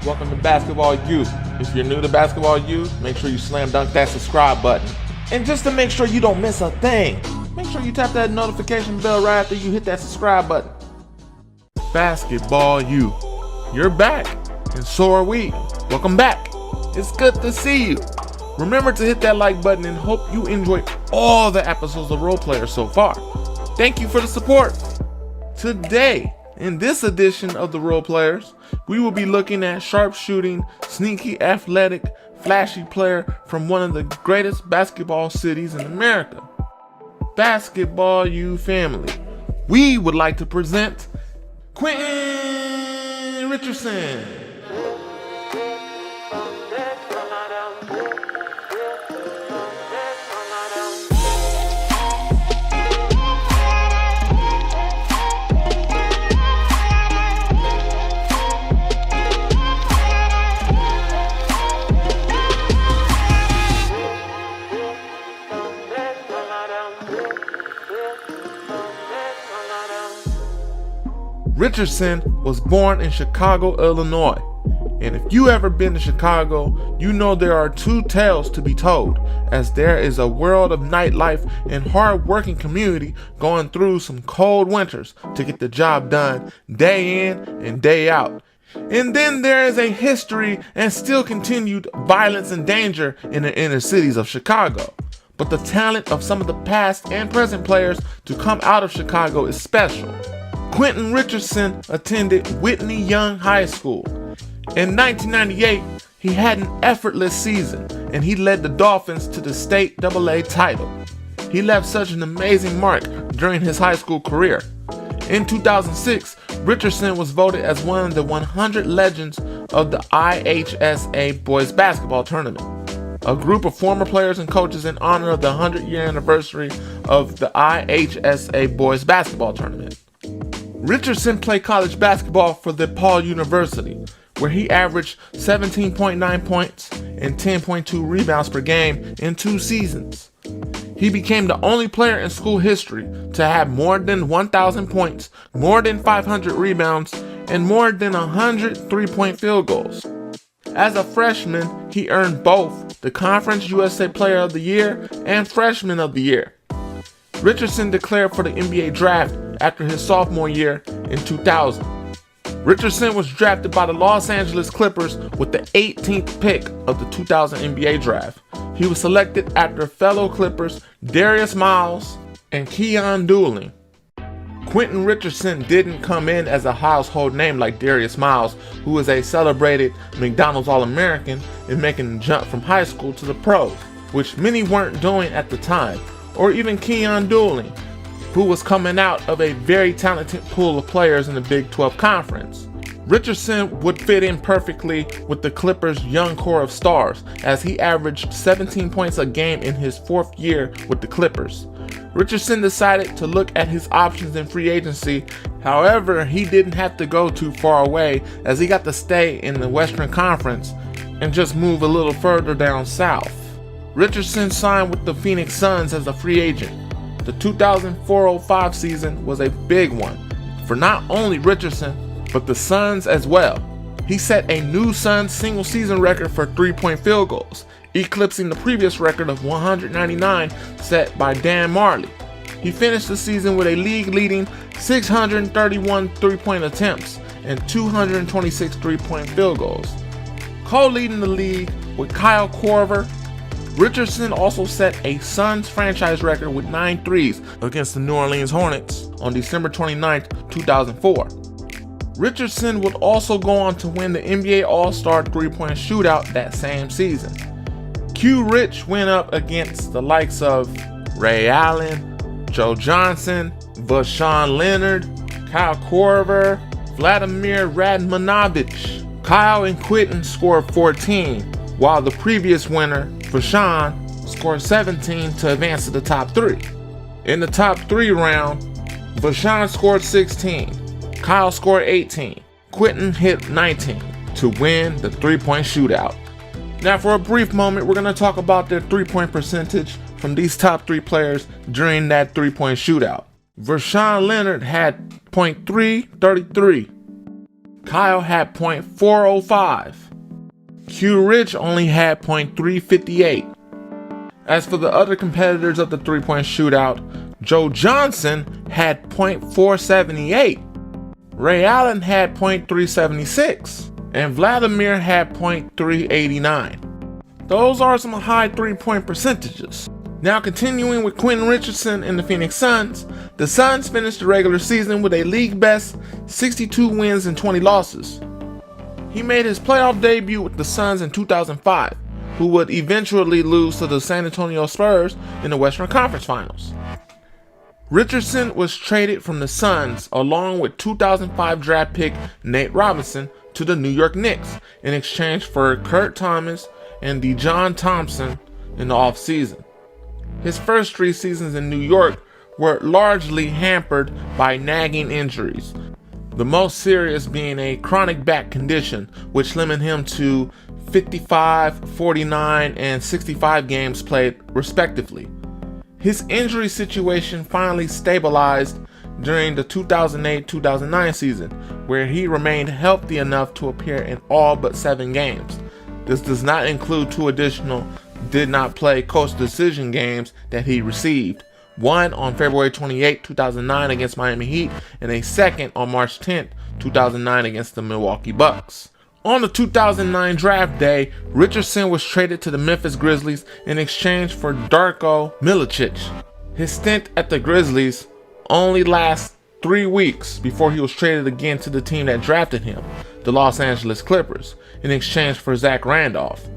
Welcome to Basketball U. If you're new to Basketball U, make sure you slam dunk that subscribe button. And just to make sure you don't miss a thing, make sure you tap that notification bell right after you hit that subscribe button. Basketball U, you're back, and so are we. Welcome back. It's good to see you. Remember to hit that like button and hope you enjoy all the episodes of Role Players so far. Thank you for the support. Today, in this edition of the Role Players, we will be looking at sharpshooting, sneaky, athletic, flashy player from one of the greatest basketball cities in America. Basketball U family. We would like to present Quentin Richardson. Richardson was born in Chicago, Illinois. And if you ever been to Chicago, you know there are two tales to be told, as there is a world of nightlife and hard-working community going through some cold winters to get the job done day in and day out. And then there is a history and still continued violence and danger in the inner cities of Chicago. But the talent of some of the past and present players to come out of Chicago is special. Quentin Richardson attended Whitney Young High School. In 1998, he had an effortless season, and he led the Dolphins to the state AA title. He left such an amazing mark during his high school career. In 2006, Richardson was voted as one of the 100 legends of the IHSA Boys Basketball Tournament, a group of former players and coaches in honor of the 100-year anniversary of the IHSA Boys Basketball Tournament. Richardson played college basketball for DePaul University, where he averaged 17.9 points and 10.2 rebounds per game in 2 seasons. He became the only player in school history to have more than 1,000 points, more than 500 rebounds, and more than 100 3-point field goals. As a freshman, he earned both the Conference USA Player of the Year and Freshman of the Year. Richardson declared for the NBA draft after his sophomore year in 2000. Richardson was drafted by the Los Angeles Clippers with the 18th pick of the 2000 NBA draft. He was selected after fellow Clippers Darius Miles and Keon Dooling. Quentin Richardson didn't come in as a household name like Darius Miles, who was a celebrated McDonald's All-American in making the jump from high school to the pros, which many weren't doing at the time, or even Keon Dooling, who was coming out of a very talented pool of players in the Big 12 Conference. Richardson would fit in perfectly with the Clippers' young core of stars, as he averaged 17 points a game in his 4th year with the Clippers. Richardson decided to look at his options in free agency. However, he didn't have to go too far away, as he got to stay in the Western Conference and just move a little further down south. Richardson signed with the Phoenix Suns as a free agent. The 2004-05 season was a big one for not only Richardson, but the Suns as well. He set a new Suns single season record for 3-point field goals, eclipsing the previous record of 199 set by Dan Marley. He finished the season with a league-leading 631 3-point attempts and 226 3-point field goals. Co-leading the league with Kyle Korver, Richardson also set a Suns franchise record with 9 threes against the New Orleans Hornets on December 29, 2004. Richardson would also go on to win the NBA All-Star 3-point shootout that same season. Q Rich went up against the likes of Ray Allen, Joe Johnson, Vashawn Leonard, Kyle Korver, Vladimir Radmanovich. Kyle and Quentin scored 14, while the previous winner, Vashawn, scored 17 to advance to the top 3. In the top 3 round, Vashawn scored 16, Kyle scored 18, Quentin hit 19 to win the 3-point shootout. Now for a brief moment, we're going to talk about their 3-point percentage from these top 3 players during that 3-point shootout. Vashawn Leonard had .333. Kyle had .405. Q Rich only had .358. As for the other competitors of the three-point shootout, Joe Johnson had .478. Ray Allen had .376. And Vladimir had .389. Those are some high three-point percentages. Now continuing with Quentin Richardson and the Phoenix Suns, the Suns finished the regular season with a league-best 62 wins and 20 losses. He made his playoff debut with the Suns in 2005, who would eventually lose to the San Antonio Spurs in the Western Conference Finals. Richardson was traded from the Suns along with 2005 draft pick Nate Robinson to the New York Knicks in exchange for Kurt Thomas and DeJohn Thompson in the offseason. His first 3 seasons in New York were largely hampered by nagging injuries, the most serious being a chronic back condition, which limited him to 55, 49, and 65 games played respectively. His injury situation finally stabilized during the 2008-2009 season, where he remained healthy enough to appear in all but 7 games. This does not include 2 additional did not play coach decision games that he received, one on February 28, 2009 against Miami Heat, and a second on March 10, 2009 against the Milwaukee Bucks. On the 2009 draft day, Richardson was traded to the Memphis Grizzlies in exchange for Darko Milicic. His stint at the Grizzlies only lasts 3 weeks before he was traded again to the team that drafted him, the Los Angeles Clippers, in exchange for Zach Randolph.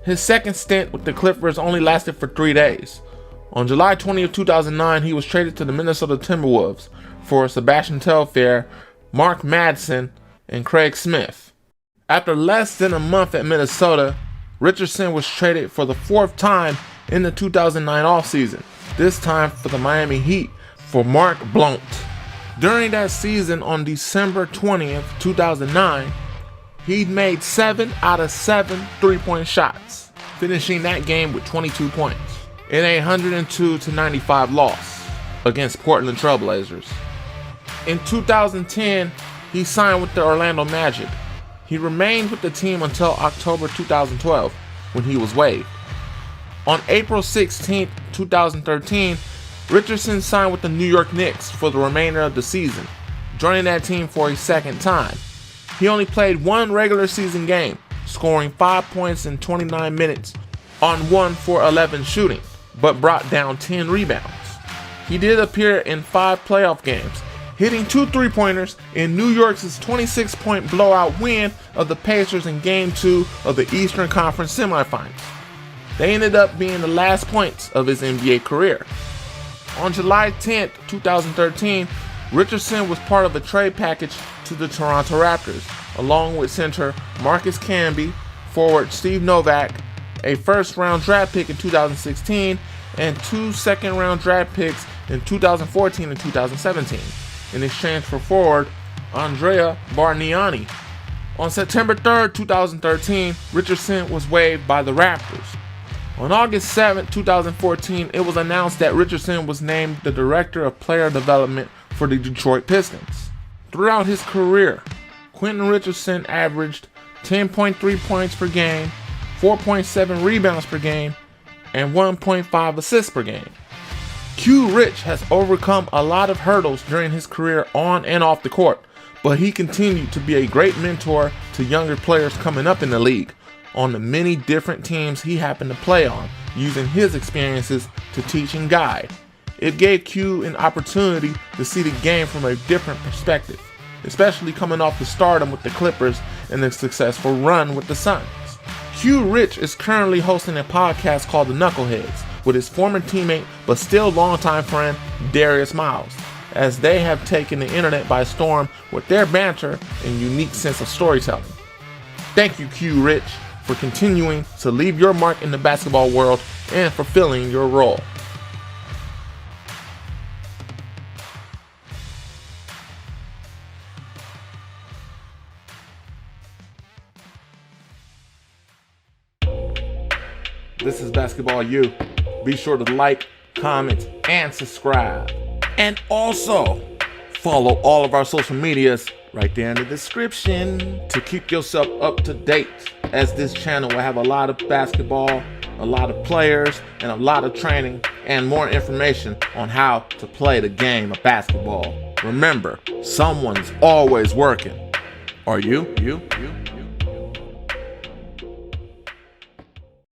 His second stint with the Clippers only lasted for 3 days. On July 20, 2009, he was traded to the Minnesota Timberwolves for Sebastian Telfair, Mark Madsen, and Craig Smith. After less than a month at Minnesota, Richardson was traded for the 4th time in the 2009 offseason, this time for the Miami Heat for Mark Blount. During that season on December 20th, 2009, he'd made 7 out of 7 three-point shots, finishing that game with 22 points in a 102-95 loss against Portland Trailblazers. In 2010, he signed with the Orlando Magic. He remained with the team until October 2012, when he was waived. On April 16, 2013, Richardson signed with the New York Knicks for the remainder of the season, joining that team for a second time. He only played 1 regular season game, scoring 5 points in 29 minutes on 1 for 11 shooting, but brought down 10 rebounds. He did appear in 5 playoff games, hitting 2 3-pointers in New York's 26-point blowout win of the Pacers in Game 2 of the Eastern Conference semifinals. They ended up being the last points of his NBA career. On July 10, 2013, Richardson was part of a trade package to the Toronto Raptors, along with center Marcus Camby, forward Steve Novak, a first-round draft pick in 2016, and 2 second-round draft picks in 2014 and 2017, in exchange for forward Andrea Bargnani. On September 3, 2013, Richardson was waived by the Raptors. On August 7, 2014, it was announced that Richardson was named the Director of Player Development for the Detroit Pistons. Throughout his career, Quentin Richardson averaged 10.3 points per game, 4.7 rebounds per game, and 1.5 assists per game. Q Rich has overcome a lot of hurdles during his career on and off the court, but he continued to be a great mentor to younger players coming up in the league on the many different teams he happened to play on, using his experiences to teach and guide. It gave Q an opportunity to see the game from a different perspective, especially coming off the stardom with the Clippers and the successful run with the Suns. Q Rich is currently hosting a podcast called The Knuckleheads with his former teammate but still longtime friend Darius Miles, as they have taken the internet by storm with their banter and unique sense of storytelling. Thank you, Q Rich, for continuing to leave your mark in the basketball world and fulfilling your role. This is Basketball U. Be sure to like, comment, and subscribe. And also, follow all of our social medias right there in the description to keep yourself up to date, as this channel will have a lot of basketball, a lot of players, and a lot of training and more information on how to play the game of basketball. Remember, someone's always working. Are you?